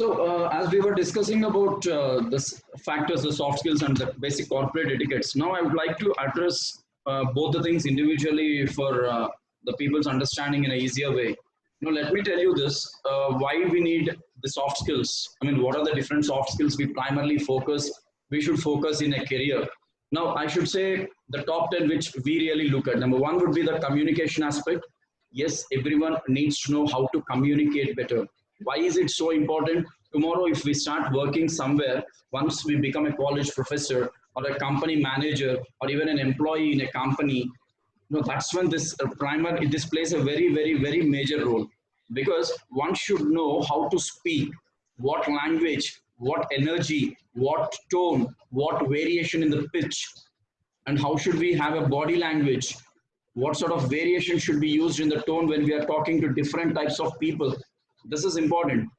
As we were discussing about this factors, the soft skills and the basic corporate etiquettes, now I would like to address both the things individually for the people's understanding in an easier way. Now, let me tell you this: why we need the soft skills. I mean, what are the different soft skills we primarily focus? We should focus in a career. Now, I should say the top 10 which we really look at. Number one would be the communication aspect. Yes, everyone needs to know how to communicate better. Why is it so important? Tomorrow, if we start working somewhere, once we become a college professor or a company manager or even an employee in a company, that's when this primer this plays a very major role, because one should know how to speak, what language, what energy, what tone, what variation in the pitch, and how should we have a body language, what sort of variation should be used in the tone when we are talking to different types of people. This is important.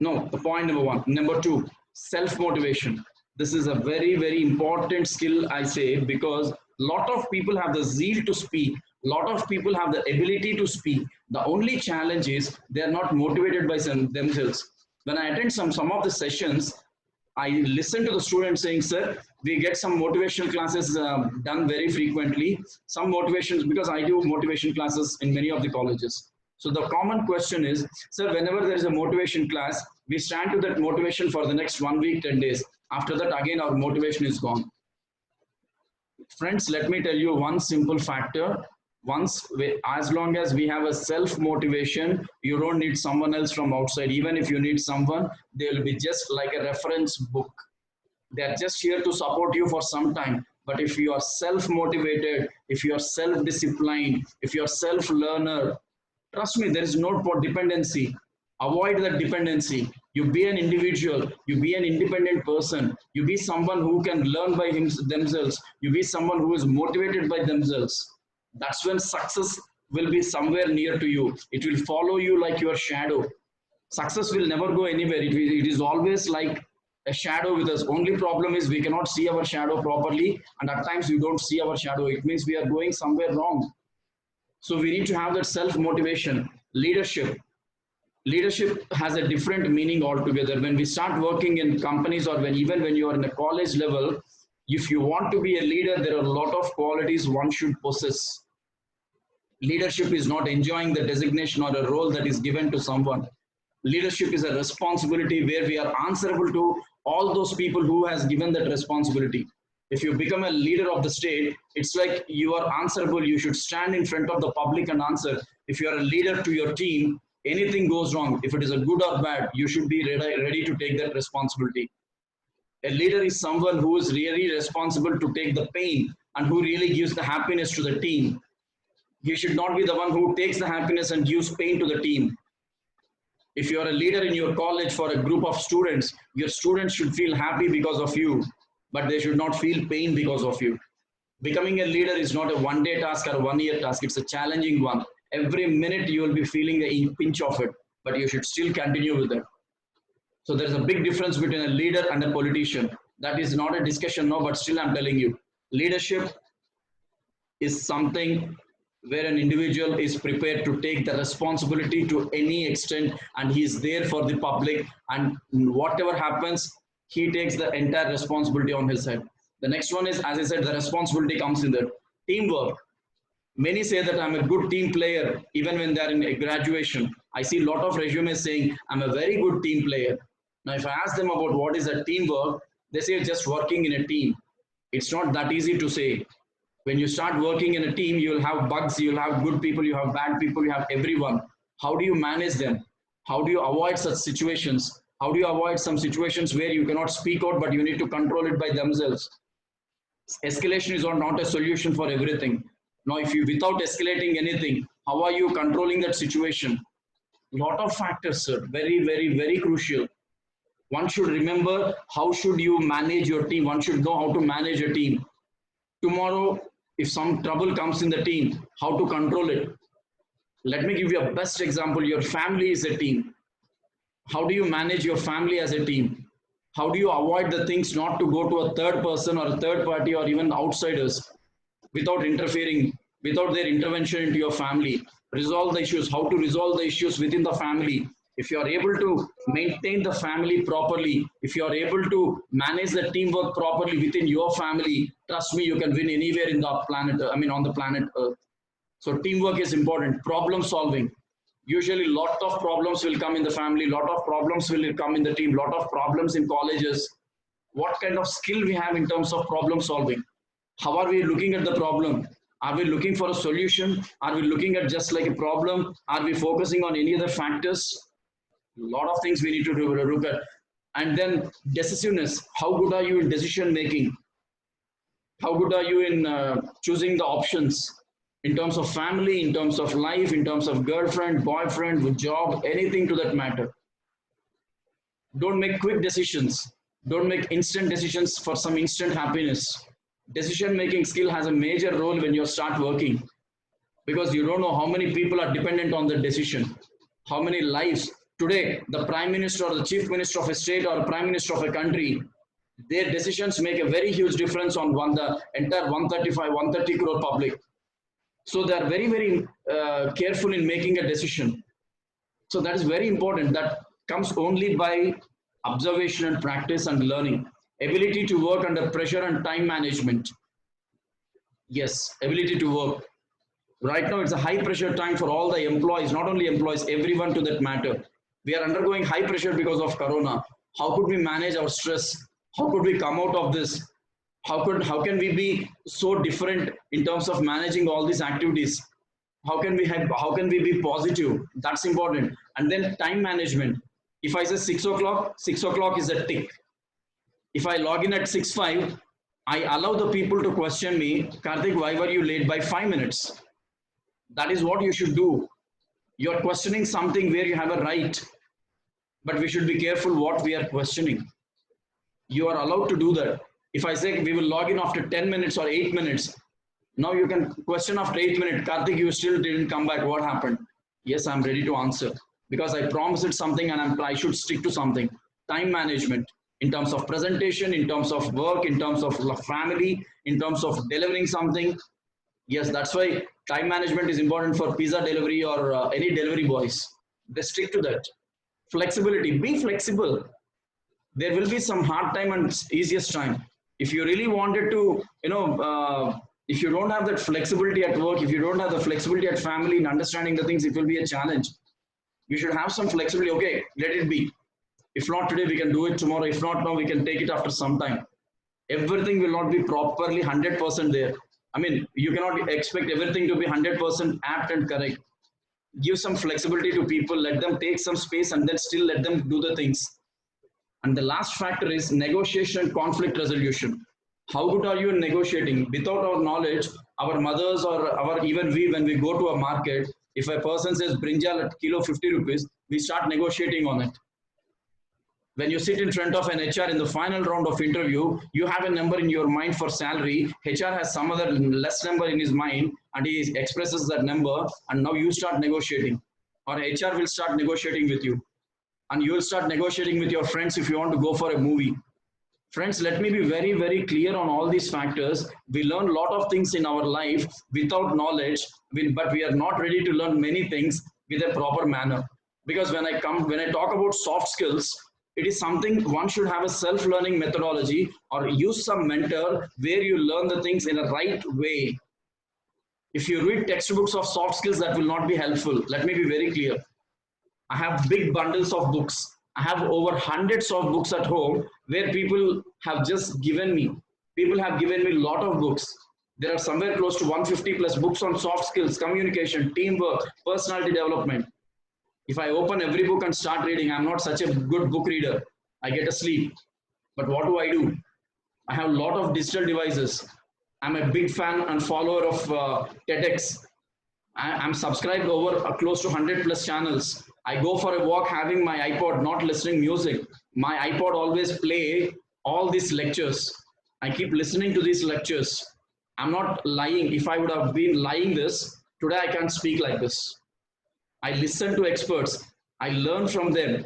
No, the point number one. Number two, self motivation. This is a very important skill, I say, because a lot of people have the zeal to speak. A lot of people have the ability to speak. The only challenge is they are not motivated by themselves. When I attend some of the sessions, I listen to the students saying, "Sir, we get some motivational classes done very frequently. Some motivations, because I do motivation classes in many of the colleges. So the common question is, sir, whenever there is a motivation class, we stand to that motivation for the next 1 week, 10 days. After that, again, our motivation is gone." Friends, let me tell you one simple factor. As long as we have a self motivation, you don't need someone else from outside. Even if you need someone, they will be just like a reference book. They are just here to support you for some time. But if you are self motivated, if you are self disciplined, if you are self learner, trust me, there is no dependency. Avoid that dependency. You be an individual, you be an independent person, you be someone who can learn by themselves, you be someone who is motivated by themselves. That's when success will be somewhere near to you. It will follow you like your shadow. Success will never go anywhere. It is always like a shadow with us. Only problem is we cannot see our shadow properly, and at times we don't see our shadow. It means we are going somewhere wrong. So we need to have that self motivation. Leadership has a different meaning altogether. When we start working in companies, or even when you are in a college level, if you want to be a leader, there are a lot of qualities one should possess. Leadership is not enjoying the designation or a role that is given to someone. Leadership is a responsibility where we are answerable to all those people who has given that responsibility. If you become a leader of the state, it's like you are answerable. You should stand in front of the public and answer. If you are a leader to your team, anything goes wrong, if it is a good or bad, you should be ready to take that responsibility. A leader is someone who is really responsible to take the pain and who really gives the happiness to the team. He should not be the one who takes the happiness and gives pain to the team. If you are a leader in your college for a group of students, your students should feel happy because of you, but they should not feel pain because of you. Becoming a leader is not a 1 day task or a 1 year task. It's a challenging one. Every minute you will be feeling a pinch of it, but you should still continue with it. So there's a big difference between a leader and a politician. That is not a discussion now, but still I'm telling you, leadership is something where an individual is prepared to take the responsibility to any extent, and he is there for the public, and whatever happens, he takes the entire responsibility on his head. The next one is, as I said, the responsibility comes in there. Teamwork. Many say that I'm a good team player even when they're in a graduation. I see a lot of resumes saying I'm a very good team player. Now, if I ask them about what is a teamwork, they say just working in a team. It's not that easy to say. When you start working in a team, you'll have bugs, you'll have good people, you have bad people, you have everyone. How do you manage them? How do you avoid such situations? How do you avoid some situations where you cannot speak out, but you need to control it by themselves? Escalation is not a solution for everything. Now, if you without escalating anything, how are you controlling that situation? Lot of factors, sir. Very crucial. One should remember how should you manage your team. One should know how to manage a team. Tomorrow, if some trouble comes in the team, how to control it. Let me give you a best example. Your family is a team. How do you manage your family as a team? How do you avoid the things not to go to a third person or a third party or even outsiders without interfering, without their intervention into your family? Resolve the issues. How to resolve the issues within the family? If you are able to maintain the family properly, if you are able to manage the teamwork properly within your family, trust me, you can win anywhere in the planet, I mean on the planet earth. So teamwork is important. Problem solving, usually lot of problems will come in the family, lot of problems will come in the team, lot of problems in colleges. What kind of skill we have in terms of problem solving? How are we looking at the problem? Are we looking for a solution? Are we looking at just like a problem? Are we focusing on any other factors? A lot of things we need to look at. And then decisiveness, how good are you in decision making? How good are you in choosing the options in terms of family, in terms of life, in terms of girlfriend, boyfriend, job, anything to that matter? Don't make quick decisions. Don't make instant decisions for some instant happiness. Decision making skill has a major role when you start working, because you don't know how many people are dependent on the decision, how many lives. Today the prime minister or the chief minister of a state or prime minister of a country, their decisions make a very huge difference on the entire 135 130 crore public. So they are very very careful in making a decision. So that is very important. That comes only by observation and practice and learning. Ability to work under pressure and time management. Yes, ability to work. Right now, it's a high pressure time for all the employees, not only employees, everyone to that matter. We are undergoing high pressure because of Corona. How could we manage our stress? How could we come out of this? How can we be so different in terms of managing all these activities? How can we be positive? That's important. And then time management. If I say 6 o'clock, 6 o'clock is a tick. If I log in at 6:05, I allow the people to question me, Karthik, why were you late by 5 minutes? That is what you should do. You're questioning something where you have a right, but we should be careful what we are questioning. You are allowed to do that. If I say we will log in after 10 minutes or 8 minutes, now you can question after 8 minutes, Karthik, you still didn't come back. What happened? Yes, I'm ready to answer because I promised something and I should stick to something. Time management in terms of presentation, in terms of work, in terms of family, in terms of delivering something. Yes, that's why time management is important for pizza delivery or any delivery boys. They stick to that. Flexibility, be flexible. There will be some hard time and easiest time. If you really wanted to, if you don't have that flexibility at work, if you don't have the flexibility at family in understanding the things, it will be a challenge. You should have some flexibility. Okay, let it be. If not today, we can do it tomorrow. If not now, we can take it after some time. Everything will not be properly 100% there. I mean, you cannot expect everything to be 100% apt and correct. Give some flexibility to people, let them take some space, and then still let them do the things. And the last factor is negotiation and conflict resolution. How good are you in negotiating? Without our knowledge, our mothers or our even we, when we go to a market, if a person says brinjal at kilo 50 rupees, we start negotiating on it. When you sit in front of an HR in the final round of interview, you have a number in your mind for salary. HR has some other less number in his mind, and he expresses that number, and now you start negotiating, or HR will start negotiating with you, and you will start negotiating with your friends if you want to go for a movie. Friends, let me be very, very clear on all these factors. We learn a lot of things in our life without knowledge, but we are not ready to learn many things with a proper manner. Because when I talk about soft skills, it is something one should have a self-learning methodology or use some mentor where you learn the things in a right way. If you read textbooks of soft skills, that will not be helpful. Let me be very clear. I have big bundles of books. I have over hundreds of books at home where people have just given me. People have given me a lot of books. There are somewhere close to 150 plus books on soft skills, communication, teamwork, personality development. If I open every book and start reading, I'm not such a good book reader. I get asleep. But what do? I have a lot of digital devices. I'm a big fan and follower of TEDx. I'm subscribed over close to 100 plus channels. I go for a walk having my iPod, not listening music. My iPod always play all these lectures. I keep listening to these lectures. I'm not lying. If I would have been lying this, today I can't speak like this. I listen to experts. I learn from them.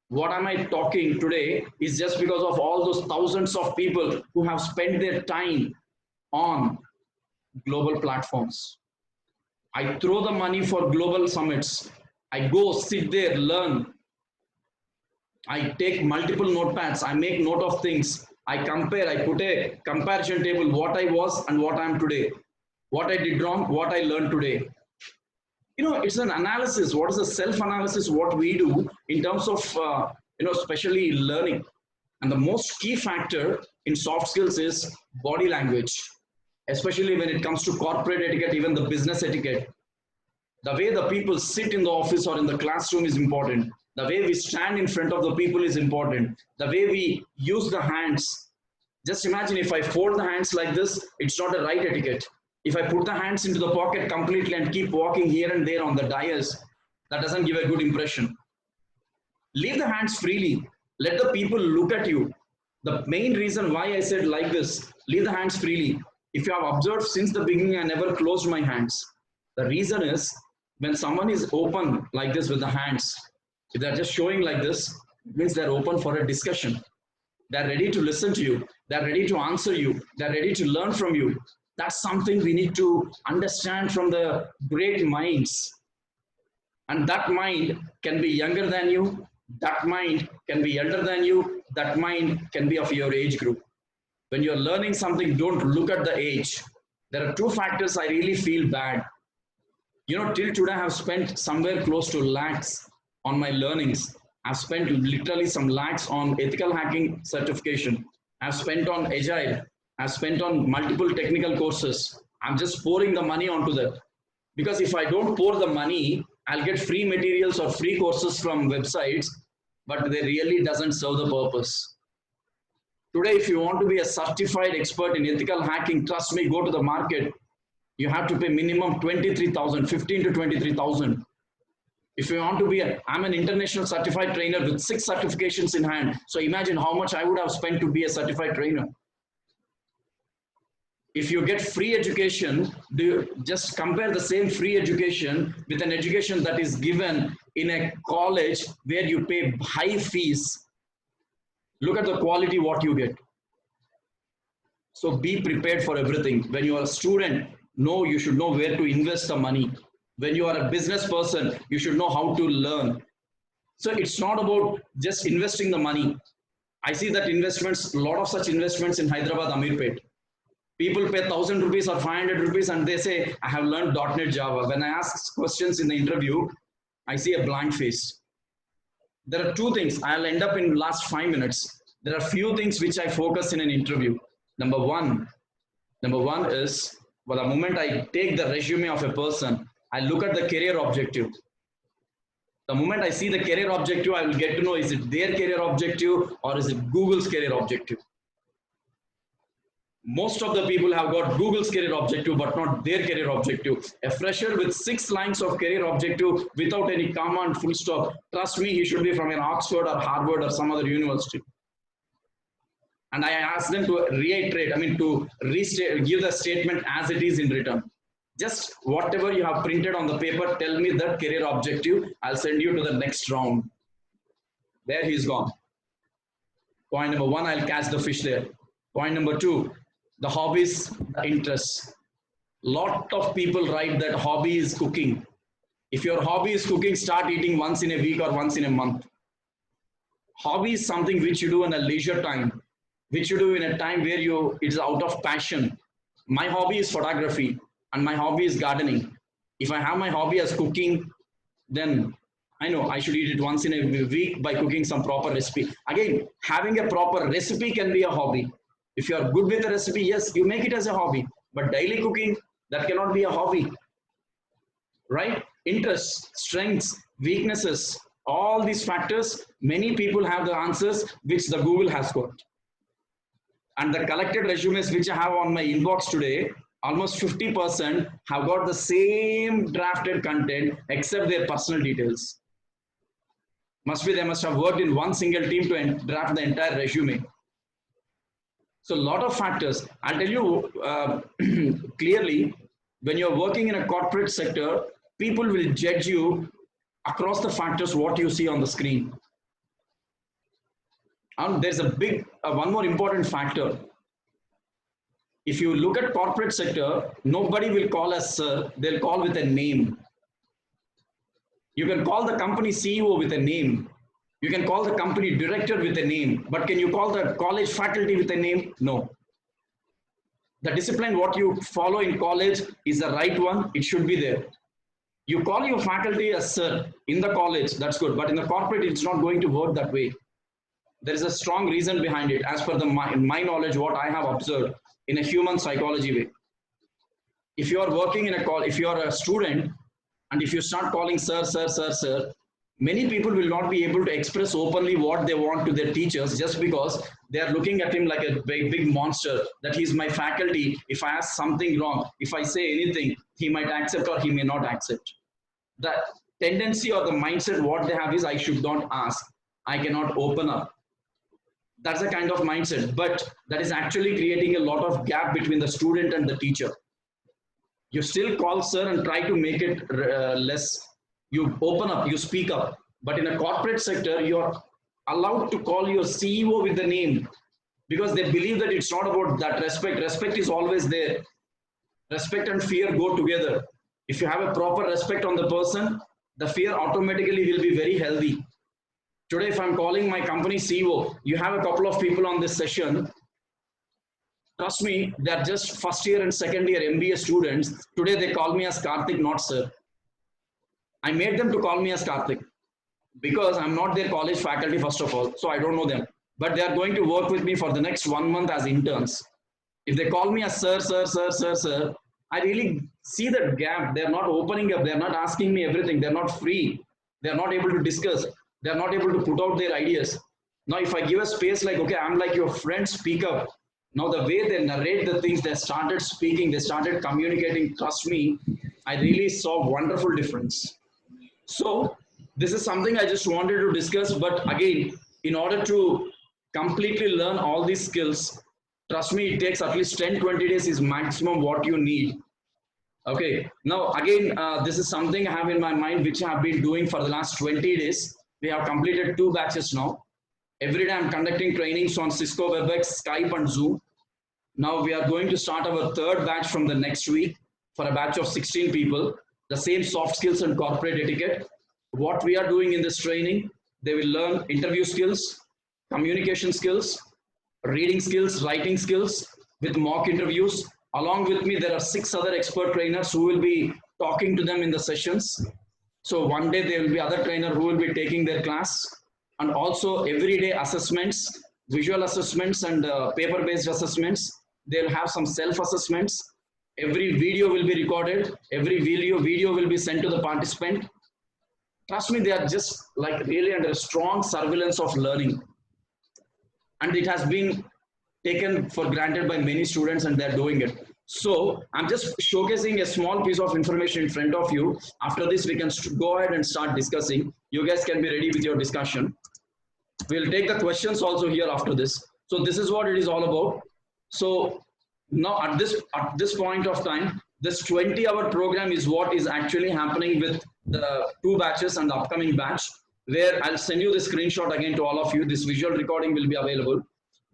What am I talking today is just because of all those thousands of people who have spent their time on global platforms. I throw the money for global summits. I go sit there, learn. I take multiple notepads. I make note of things. I compare. I put a comparison table what I was and what I am today. What I did wrong, what I learned today. It's an analysis. What is the self-analysis? What we do in terms of especially learning. And the most key factor in soft skills is body language, especially when it comes to corporate etiquette, even the business etiquette. The way the people sit in the office or in the classroom is important. The way we stand in front of the people is important. The way we use the hands. Just imagine if I fold the hands like this, it's not a right etiquette. If I put the hands into the pocket completely and keep walking here and there on the dais, that doesn't give a good impression. Leave the hands freely. Let the people look at you. The main reason why I said like this, leave the hands freely. If you have observed since the beginning, I never closed my hands. The reason is when someone is open like this with the hands, if they're just showing like this, it means they're open for a discussion. They're ready to listen to you. They're ready to answer you. They're ready to learn from you. That's something we need to understand from the great minds. And that mind can be younger than you. That mind can be elder than you. That mind can be of your age group. When you're learning something, don't look at the age. There are two factors I really feel bad. Till today I have spent somewhere close to lakhs on my learnings. I've spent literally some lakhs on ethical hacking certification. I've spent on agile. I've spent on multiple technical courses. I'm just pouring the money onto that. Because if I don't pour the money, I'll get free materials or free courses from websites, but they really doesn't serve the purpose. Today, if you want to be a certified expert in ethical hacking, trust me, go to the market. You have to pay minimum 23,000, 15 to 23,000. If you want to be I'm an international certified trainer with 6 certifications in hand. So imagine how much I would have spent to be a certified trainer. If you get free education, just compare the same free education with an education that is given in a college where you pay high fees. Look at the quality what you get. So be prepared for everything. When you are a student, you should know where to invest the money. When you are a business person, you should know how to learn. So it's not about just investing the money. I see that investments, a lot of such investments in Hyderabad, Amirpet. People pay 1,000 rupees or 500 rupees and they say, I have learned .NET Java. When I ask questions in the interview, I see a blank face. There are two things. I'll end up in last 5 minutes. There are few things which I focus in an interview. Number one is, the moment I take the resume of a person, I look at the career objective. The moment I see the career objective, I will get to know, is it their career objective or is it Google's career objective? Most of the people have got Google's career objective, but not their career objective. A fresher with 6 lines of career objective without any comma and full stop, trust me, he should be from an Oxford or Harvard or some other university. And I ask them to reiterate, to restate, give the statement as it is in written. Just whatever you have printed on the paper, tell me that career objective. I'll send you to the next round. There he's gone. Point number 1, I'll catch the fish there. Point number 2, the hobbies, the interests. Lot of people write that hobby is cooking. If your hobby is cooking, start eating once in a week or once in a month. Hobby is something which you do in a leisure time, which you do in a time where it's out of passion. My hobby is photography and my hobby is gardening. If I have my hobby as cooking, then I know I should eat it once in a week by cooking some proper recipe. Again, having a proper recipe can be a hobby. If you are good with a recipe, yes, you make it as a hobby. But daily cooking, that cannot be a hobby. Right? Interests, strengths, weaknesses, all these factors, many people have the answers which the Google has got. And the collected resumes which I have on my inbox today, almost 50% have got the same drafted content except their personal details. They must have worked in one single team to draft the entire resume. So a lot of factors. I'll tell you clearly, when you're working in a corporate sector, people will judge you across the factors what you see on the screen. And there's a big, one more important factor. If you look at corporate sector, nobody will call us sir, they'll call with a name. You can call the company CEO with a name. You can call the company director with a name, but can you call the college faculty with a name? No. The discipline what you follow in college is the right one. It should be there. You call your faculty as sir in the college, that's good, but in the corporate, it's not going to work that way. There is a strong reason behind it, as per my knowledge, what I have observed in a human psychology way. If you are working in a call, if you are a student, and if you start calling sir, sir, sir, sir, many people will not be able to express openly what they want to their teachers, just because they are looking at him like a big monster, that he's my faculty. If I ask something wrong, if I say anything, he might accept or he may not accept. The tendency or the mindset what they have is, I should not ask, I cannot open up. That's a kind of mindset, but that is actually creating a lot of gap between the student and the teacher. You still call sir and try to make it less. You open up, you speak up. But in a corporate sector, you're allowed to call your CEO with the name, because they believe that it's not about that respect. Respect is always there. Respect and fear go together. If you have a proper respect on the person, the fear automatically will be very healthy. Today, if I'm calling my company CEO, you have a couple of people on this session. Trust me, they're just first year and second year MBA students. Today, they call me as Karthik, not sir. I made them to call me as Karthik because I'm not their college faculty, first of all. So I don't know them. But they are going to work with me for the next 1 month as interns. If they call me as sir, sir, sir, sir, sir, I really see that gap. They're not opening up. They're not asking me everything. They're not free. They're not able to discuss. They're not able to put out their ideas. Now, if I give a space like, okay, I'm like your friend, speak up. Now, the way they narrate the things, they started speaking, they started communicating, trust me, I really saw wonderful difference. So, this is something I just wanted to discuss. But again, in order to completely learn all these skills, trust me, it takes at least 10-20 days is maximum what you need. Okay, now again, this is something I have in my mind, which I have been doing for the last 20 days. We have completed 2 batches now. Every day I'm conducting trainings on Cisco WebEx, Skype and Zoom. Now we are going to start our 3rd batch from the next week for a batch of 16 people. The same soft skills and corporate etiquette. What we are doing in this training, they will learn interview skills, communication skills, reading skills, writing skills with mock interviews. Along with me, there are 6 other expert trainers who will be talking to them in the sessions. So one day there will be other trainer who will be taking their class, and also everyday assessments, visual assessments and paper-based assessments. They'll have some self-assessments. Every video will be recorded. Every video will be sent to the participant. Trust me, they are just like really under a strong surveillance of learning. And it has been taken for granted by many students, and they're doing it. So I'm just showcasing a small piece of information in front of you. After this, we can go ahead and start discussing. You guys can be ready with your discussion. We'll take the questions also here after this. So this is what it is all about. So now at this point of time, this 20-hour program is what is actually happening with the 2 batches and the upcoming batch, where I'll send you the screenshot again to all of you. This visual recording will be available.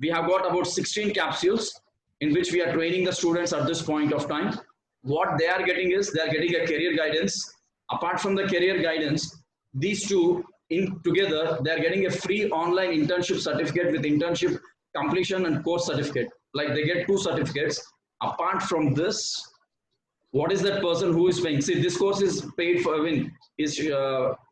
We have got about 16 capsules in which we are training the students at this point of time. What they are getting is, they are getting a career guidance. Apart from the career guidance, these two together, they are getting a free online internship certificate with internship completion and course certificate. Like they get 2 certificates. Apart from this, what is that person who is paying? See, this course is paid for, is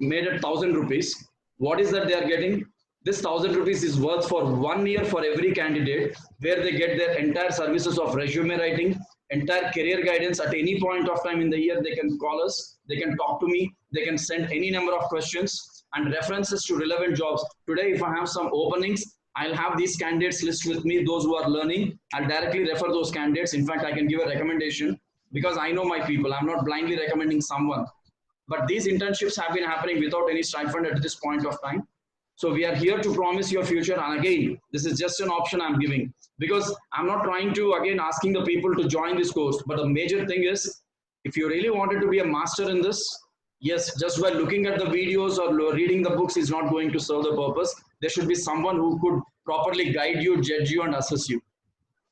made at 1,000 rupees. What is that they are getting? This 1,000 rupees is worth for 1 year for every candidate, where they get their entire services of resume writing, entire career guidance at any point of time in the year. They can call us, they can talk to me, they can send any number of questions and references to relevant jobs. Today, if I have some openings, I'll have these candidates list with me, those who are learning. I'll directly refer those candidates. In fact, I can give a recommendation because I know my people. I'm not blindly recommending someone. But these internships have been happening without any stipend at this point of time. So we are here to promise your future. And again, this is just an option I'm giving, because I'm not trying to, again, asking the people to join this course. But the major thing is, if you really wanted to be a master in this, yes, just by looking at the videos or reading the books is not going to serve the purpose. There should be someone who could properly guide you, judge you, and assess you.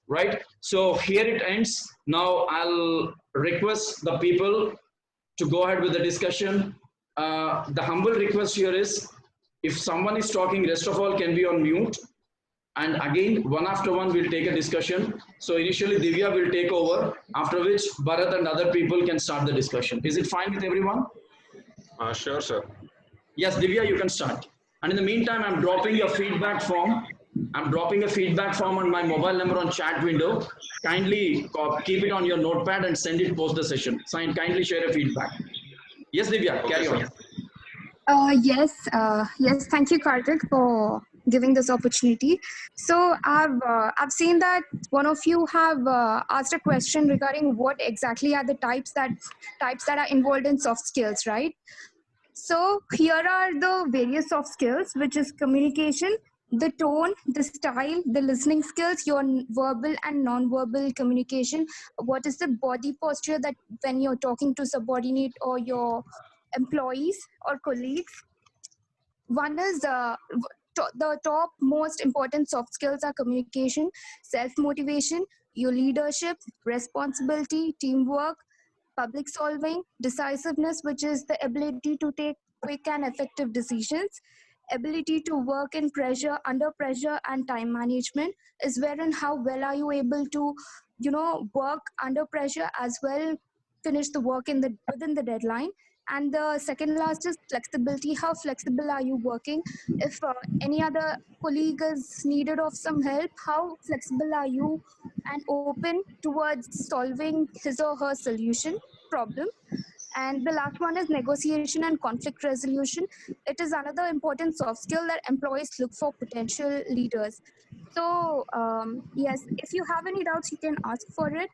Right? So here it ends. Now I'll request the people to go ahead with the discussion. The humble request here is, If someone is talking, rest of all can be on mute. And again, one after one, we'll take a discussion. So initially, Divya will take over, after which Bharat and other people can start the discussion. Is it fine with everyone? Sure, sir. Yes, Divya, you can start. And in the meantime, I'm dropping a feedback form. I'm dropping a feedback form on my mobile number on chat window. Kindly keep it on your notepad and send it post the session. Sign, kindly share a feedback. Yes, Divya, Okay, carry sir. on. Yes. Thank you, Karthik, for giving this opportunity. So I've seen that one of you have asked a question regarding what exactly are the types that are involved in soft skills, right? So here are the various soft skills, which is communication, the tone, the style, the listening skills, your verbal and non-verbal communication. What is the body posture that when you're talking to subordinate or your employees or colleagues? One is the top most important soft skills are communication, self-motivation, your leadership, responsibility, teamwork, public solving, decisiveness, which is the ability to take quick and effective decisions, ability to work in pressure, under pressure, and time management is wherein how well are you able to, work under pressure as well, finish the work in the within the deadline. And the second last is flexibility. How flexible are you working? If any other colleague is needed of some help, how flexible are you and open towards solving his or her solution problem. And the last one is negotiation and conflict resolution. It is another important soft skill that employees look for potential leaders. So, yes, if you have any doubts, you can ask for it.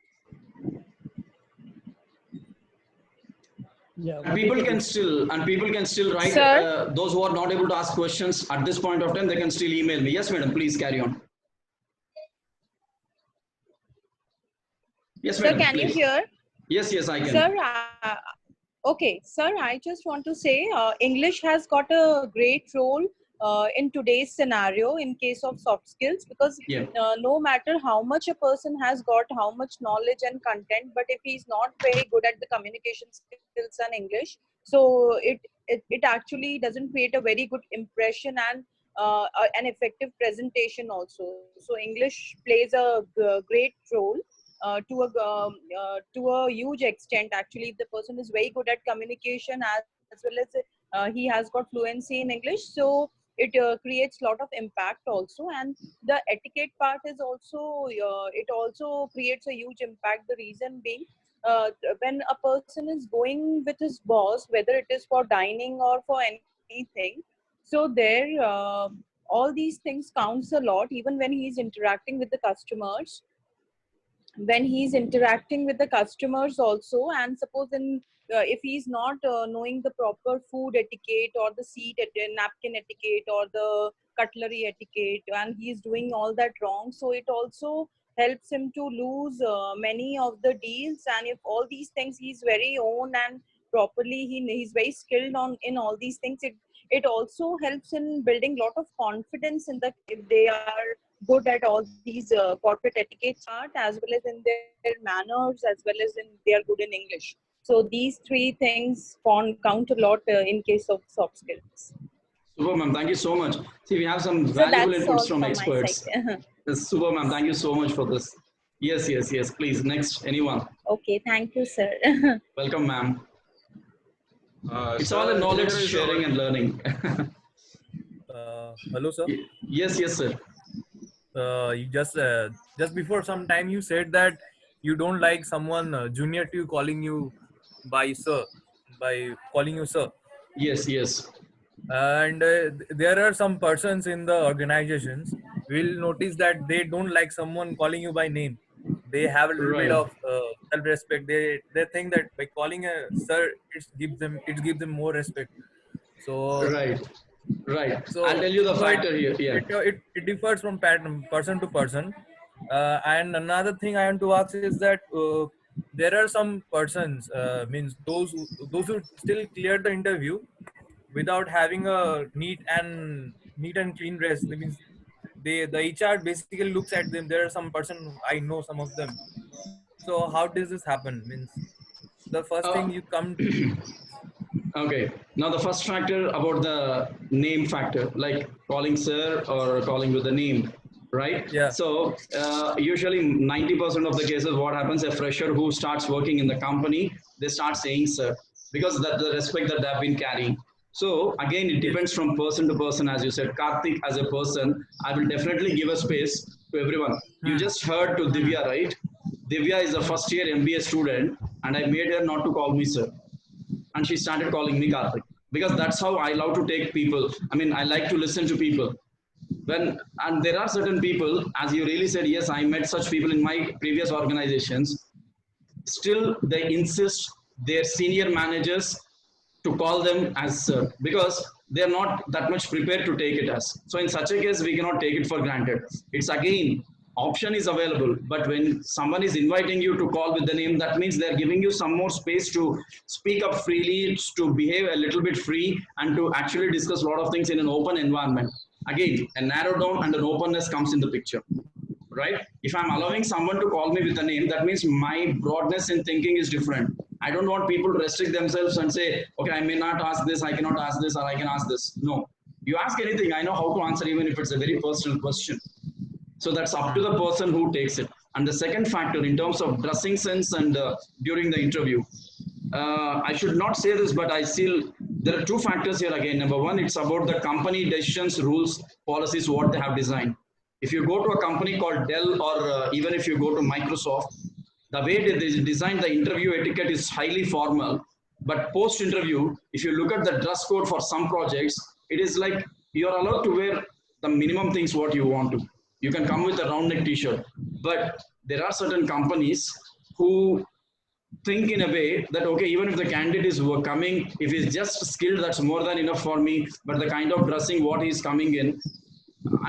Yeah, And we take people it. can still write. Sir, Those who are not able to ask questions at this point of time, they can still email me. Yes, madam. Please carry on. Yes, sir, madam. can you Please. hear? Yes, I can. Sir, okay, sir, I just want to say English has got a great role in today's scenario in case of soft skills, because Yeah. no matter how much a person has got, how much knowledge and content, but if he's not very good at the communication skills and English, so it actually doesn't create a very good impression and an effective presentation also. So English plays a great role to a huge extent. Actually, if the person is very good at communication as well as he has got fluency in English, so it creates a lot of impact also. And the etiquette part is also it also creates a huge impact. The reason being, when a person is going with his boss, whether it is for dining or for anything, so there all these things counts a lot, even when he is interacting with the customers, when he's interacting with the customers also. And suppose in if he's not knowing the proper food etiquette or the napkin etiquette or the cutlery etiquette, and he's doing all that wrong, so it also helps him to lose many of the deals. And if all these things he's very own and properly he's very skilled on in all these things, it also helps in building lot of confidence in the, if they are good at all these corporate etiquette part, as well as in their manners, as well as in they are good in English. So these three things count a lot in case of soft skills. Super, ma'am. Thank you so much. See, we have some So valuable that's inputs all from from my experts. side. Super, ma'am. Thank you so much for this. Yes. Please, next, anyone. Okay, thank you, sir. Welcome, ma'am. It's Sir, all a knowledge here is sharing and learning. Hello, sir. Yes, sir. You just before some time you said that you don't like someone junior to you calling you by sir, by calling you sir. Yes. And there are some persons in the organizations will notice that they don't like someone calling you by name. They have a little bit Right. of self-respect. They think that by calling a sir, it gives them more respect. So Right. I'll so tell you the so factor here. Yeah. it differs from person to person. And another thing I want to ask is that there are some persons, means those who still clear the interview without having a neat and clean dress. That means the HR basically looks at them. There are some person, I know some of them. So how does this happen? Means the first Uh, thing you come. Okay. Now the first factor about the name factor, like calling sir or calling with the name, right? Yeah. So usually 90% of the cases, what happens, a fresher who starts working in the company, they start saying sir because that the respect that they've been carrying. So again, it Yes. depends from person to person. As you said, Karthik as a person, I will definitely give a space to everyone. You Hmm. just heard to Hmm. Divya, right? Divya is a Hmm. first year MBA student, and I made her not to call me sir, and she started calling me Karthik because that's how I love to take people. I mean, I like to listen to people. When and there are certain people, as you really said, yes, I met such people in my previous organizations. Still, they insist their senior managers to call them as sir because they are not that much prepared to take it as. So in such a case, we cannot take it for granted. It's again option is available, but when someone is inviting you to call with the name, that means they're giving you some more space to speak up freely, to behave a little bit free, and to actually discuss a lot of things in an open environment. Again, a narrow down and an openness comes in the picture, right? If I'm allowing someone to call me with a name, that means my broadness in thinking is different. I don't want people to restrict themselves and say, okay, I may not ask this, I cannot ask this, or I can ask this. No. You ask anything, I know how to answer, even if it's a very personal question. So that's up to Hmm. the person who takes it. And the second factor, in terms of dressing sense and during the interview, I should not say this, but I still, there are two factors here again. Number one, it's about the company decisions, rules, policies, what they have designed. If you go to a company called Dell, or even if you go to Microsoft, the way they design the interview etiquette is highly formal. But post interview, if you look at the dress code for some projects, it is like you're allowed to wear the minimum things what you want to. You can come with a round neck t-shirt, but there are certain companies who think in a way that okay, even if the candidate is coming, if he's just skilled, that's more than enough for me. But the kind of dressing what he's coming in,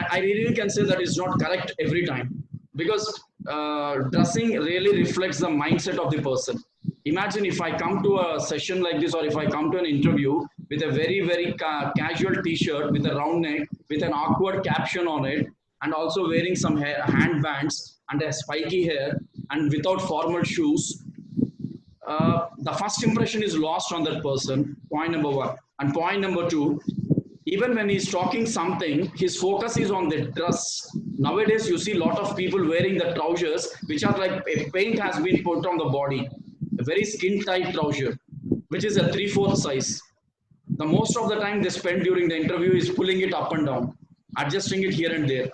I really can say that is not correct every time, because dressing really reflects the mindset of the person. Imagine if I come to a session like this, or if I come to an interview with a very casual t-shirt with a round neck with an awkward caption on it, and also wearing some hand bands and a spiky hair and without formal shoes, the first impression is lost on that person. Point number one. And point number two, even when he's talking something, his focus is on the dress. Nowadays, you see a lot of people wearing the trousers, which are like a paint has been put on the body, a very skin tight trouser, which is a 3/4 size. The most of the time they spend during the interview is pulling it up and down, adjusting it here and there.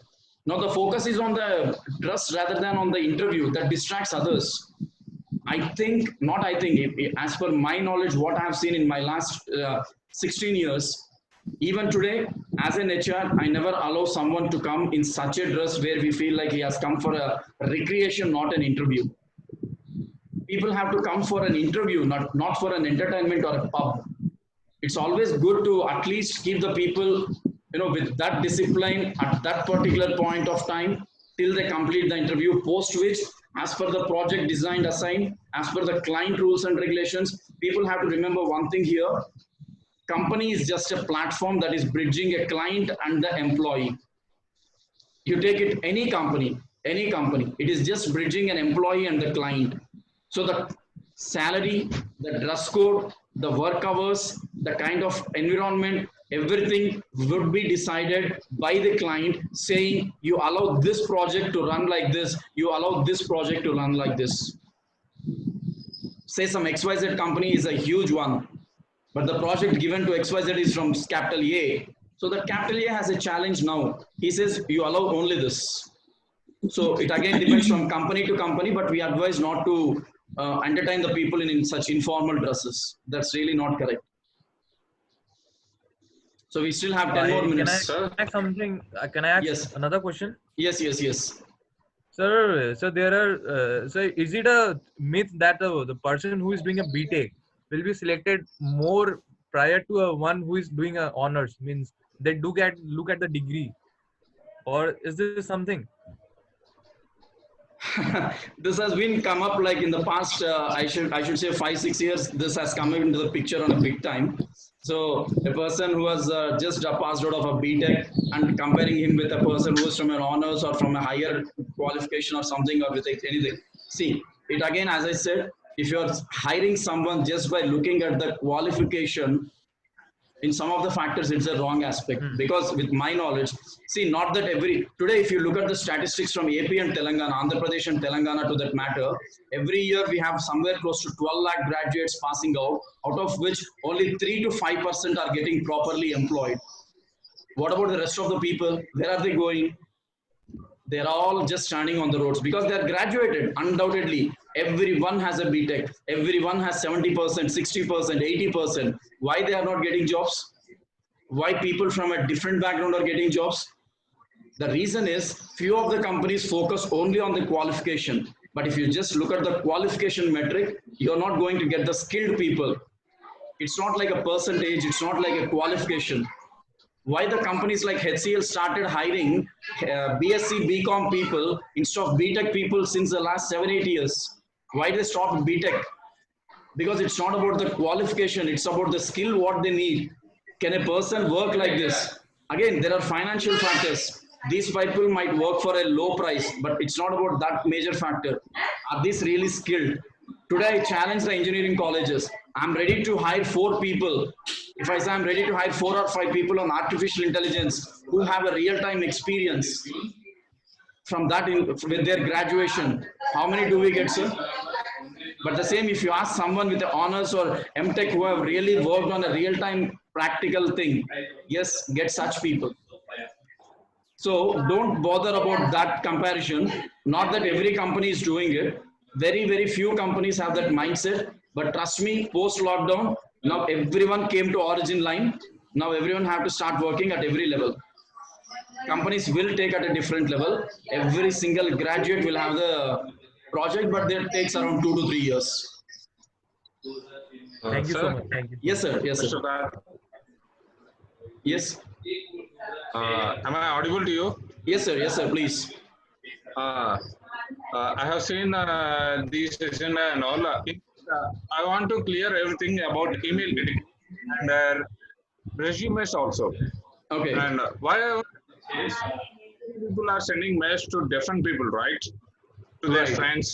Now the focus is on the dress rather than on the interview. That distracts others. I think, not I think, as per my knowledge, what I have seen in my last 16 years, even today, as an HR, I never allow someone to come in such a dress where we feel like he has come for a recreation, not an interview. People have to come for an interview, not for an entertainment or a pub. It's always good to at least keep the people, with that discipline at that particular point of time till they complete the interview, post which, as per the project designed assigned, as per the client rules and regulations, people have to remember one thing here: company is just a platform that is bridging a client and the employee. You take it any company, it is just bridging an employee and the client. So the salary, the dress code, the work hours, the kind of environment, everything would be decided by the client, saying you allow this project to run like this, you allow this project to run like this. Say some XYZ company is a huge one, but the project given to XYZ is from capital A. So that capital A has a challenge now. He says you allow only this. So it again depends from company to company, but we advise not to entertain the people in such informal dresses. That's really not correct. So we still have 10 more Can I minutes. Sir, ask something? Can I ask Yes, another question? yes. Sir, so there are, so is it a myth that the person who is doing a BTech will be selected more prior to a one who is doing a honors? Means they do get look at the degree, or is this something? This has been come up like in the past. I should say 5 6 years. This has come into the picture on a big time. So a person who has just passed out of a BTech and comparing him with a person who is from an honors or from a higher qualification or something or with anything. See it again, as I said. if you are hiring someone just by looking at the qualification, in some of the factors it's a wrong aspect. Because with my knowledge, see, not that today if you look at the statistics from AP and Telangana, Andhra Pradesh and Telangana to that matter, every year we have somewhere close to 12 lakh graduates passing out of which only 3 to 5% are getting properly employed. What about the rest of the people? Where are they going? They're all just standing on the roads because they're graduated. Undoubtedly, everyone has a BTech. Everyone has 70%, 60%, 80%. Why they are not getting jobs? Why people from a different background are getting jobs? The reason is few of the companies focus only on the qualification. But if you just look at the qualification metric, you're not going to get the skilled people. It's not like a percentage. It's not like a qualification. Why the companies like HCL started hiring BSc, BCom people instead of BTech people since the last 7-8 years? Why they stopped BTech? Because it's not about the qualification, it's about the skill what they need. Can a person work like this? Again, there are financial factors. These people might work for a low price, but it's not about that major factor. Are these really skilled? Today I challenge the engineering colleges. I'm ready to hire 4 people. If I say I'm ready to hire 4 or 5 people on artificial intelligence who have a real-time experience from that with their graduation, how many do we get, sir? But the same, if you ask someone with the honors or MTech who have really worked on a real-time practical thing, yes, get such people. So don't bother about that comparison. Not that every company is doing it. Very, very few companies have that mindset. But trust me, post-lockdown, now everyone came to origin line. Now everyone have to start working at every level. Companies will take at a different level. Every single graduate will have the project, but that takes around 2 to 3 years. Thank you so much. Thank you. Yes, sir. Yes, sir. Mr. Bharat, Yes. am I audible to you? Yes, sir. Yes, sir. Please. I have seen this session and all. I want to clear everything about email editing and resumes also. Okay. And why I want to say is people are sending mails to different people, right? To their Right. friends,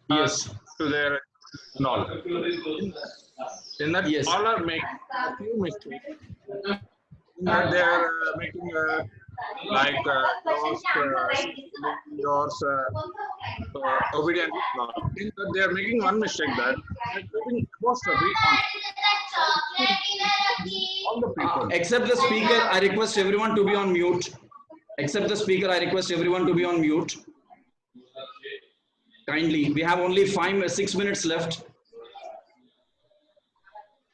Yes. to their and all. In that, Yes. all are making a few mistakes. They are making yours obedient. In that they are making one mistake that they are putting apostrophe on the people. Except the speaker, I request everyone to be on mute. Except the speaker, I request everyone to be on mute. Kindly, we have only 6 minutes left.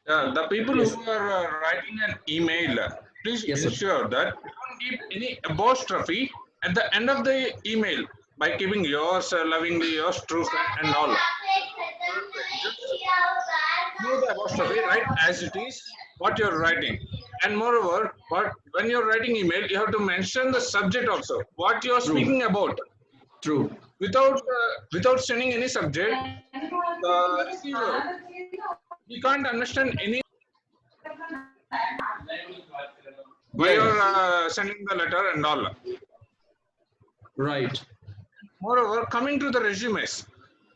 The people Yes. who are writing an email, please Yes, sir. ensure that you don't keep any apostrophe at the end of the email by keeping yours lovingly, yours true friend and all. Know the apostrophe, write as it is what you're writing. And moreover, when you're writing email, you have to mention the subject also, what you're True. speaking about. True. Without sending any subject, the receiver, he can't understand any why you're sending the letter and all. Right. Moreover, coming to the resumes,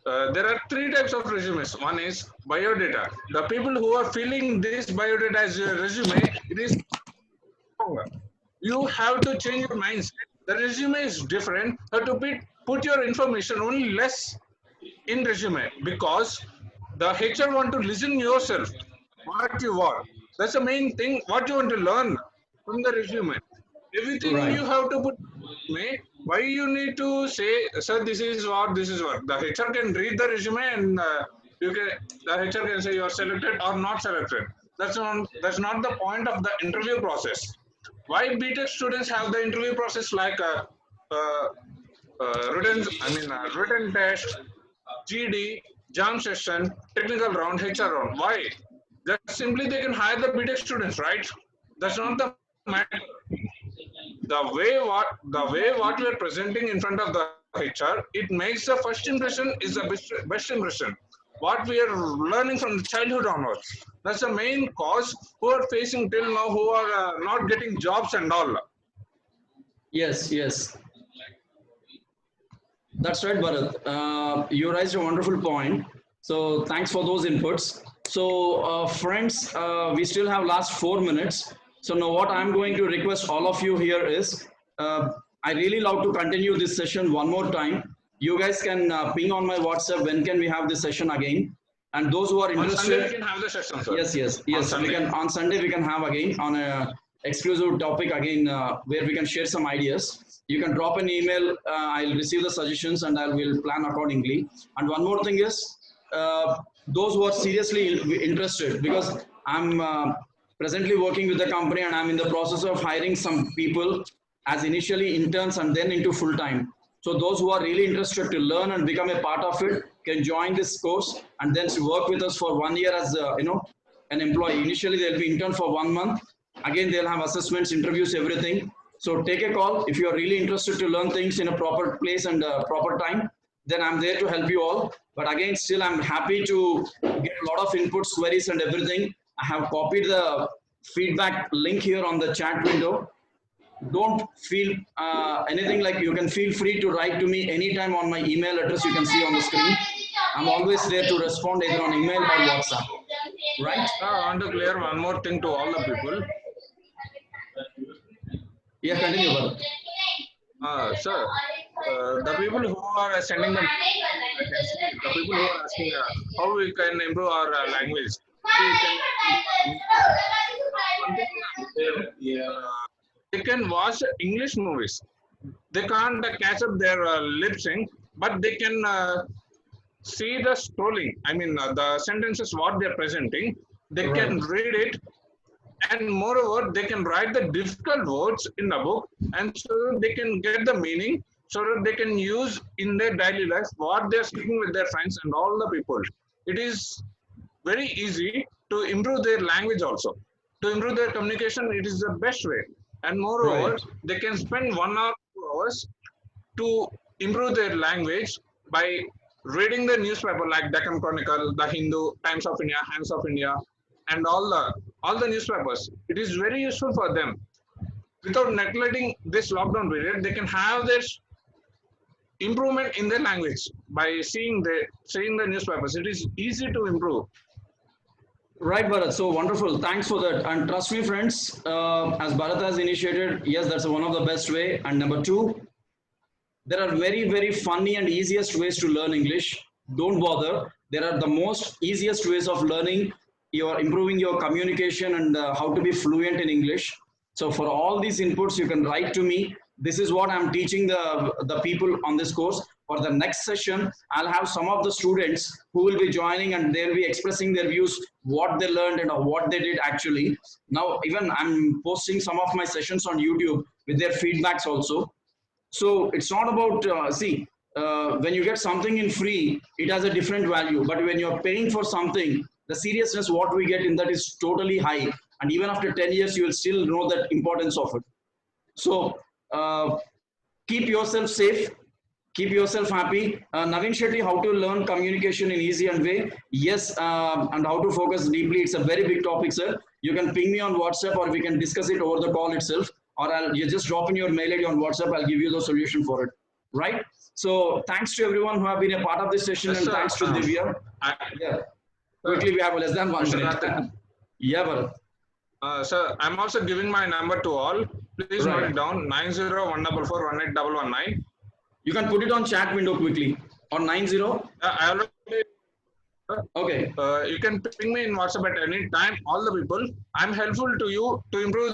there are 3 types of resumes. One is biodata. The people who are filling this biodata as a resume, it is wrong. You have to change your mindset. The resume is different. You have to put your information only less in resume because the HR want to listen yourself, what you are. That's the main thing, what you want to learn from the resume. Everything Right. you have to put resume. Why you need to say, sir, this is what. The HR can read the resume and the HR can say you are selected or not selected. That's not the point of the interview process. Why BTech students have the interview process like written test, GD, jam session, technical round, HR round. Why? Just simply they can hire the BTech students, right? That's not the matter. The way what we are presenting in front of the HR, it makes the first impression is the best impression. What we are learning from the childhood onwards. That's the main cause who are facing till now, who are not getting jobs and all. Yes, yes. That's right, Bharat. You raised a wonderful point. So thanks for those inputs. So friends, we still have last 4 minutes. So now what I'm going to request all of you here is, I really love to continue this session one more time. You guys can ping on my WhatsApp when can we have this session again. And those who are On Sunday, we interested, can have the session, sir. yes, On we Sunday. can on Sunday we can have again on a exclusive topic again where we can share some ideas. You can drop an email. I'll receive the suggestions and I will plan accordingly. And one more thing is, those who are seriously interested, because I'm presently working with the company and I'm in the process of hiring some people as initially interns and then into full time. So those who are really interested to learn and become a part of it can join this course and then work with us for 1 year as an employee. Initially they'll be intern for 1 month. Again they'll have assessments, interviews, everything. So take a call if you are really interested to learn things in a proper place and proper time. Then I'm there to help you all. But again, still I'm happy to get a lot of inputs, queries, and everything. I have copied the feedback link here on the chat window. Don't feel anything, like you can feel free to write to me anytime on my email address you can see on the screen. I'm always there to respond either on email or WhatsApp. Right? I want to clear one more thing to all the people. Yeah, continue, brother. Sir, the people who are sending the people who are asking how we can improve our language. They can watch English movies. They can't catch up their lip sync, but they can see the scrolling. I mean, the sentences what they're presenting. They can read it, and moreover, they can write the difficult words in the book, and so they can get the meaning, so that they can use in their daily life what they're speaking with their friends and all the people. It is very easy to improve their language also. To improve their communication, it is the best way. And moreover, they can spend 1 hour, 2 hours to improve their language by reading the newspaper like Deccan Chronicle, The Hindu, Times of India, Hands of India, and all the newspapers. It is very useful for them. Without neglecting this lockdown period, they can have this improvement in their language by seeing the newspapers. It is easy to improve. Right, Bharat. So wonderful. Thanks for that. And trust me, friends, as Bharat has initiated, yes, that's one of the best way. And number two, there are very, very funny and easiest ways to learn English. Don't bother. There are the most easiest ways of learning. You're improving your communication and how to be fluent in English. So for all these inputs, you can write to me. This is what I'm teaching the people on this course. For the next session, I'll have some of the students who will be joining and they'll be expressing their views, what they learned and what they did actually. Now, even I'm posting some of my sessions on YouTube with their feedbacks also. So it's not about, when you get something in free, it has a different value. But when you're paying for something, the seriousness what we get in that is totally high. And even after 10 years, you will still know the importance of it. So keep yourself safe. Keep yourself happy. Naveen Shetty, how to learn communication in easy and way. Yes, and how to focus deeply. It's a very big topic, sir. You can ping me on WhatsApp or we can discuss it over the call itself. Or you just drop in your mail ID on WhatsApp. I'll give you the solution for it. Right? So thanks to everyone who have been a part of this session, and thanks to Divya. Yeah. Quickly, we have less than 1 minute. Yeah, Bharat. Sir, I'm also giving my number to all. Please note it down: 9014418119. You can put it on chat window quickly. On 90. I already. Okay. You can ping me in WhatsApp at any time. All the people. I'm helpful to you to improve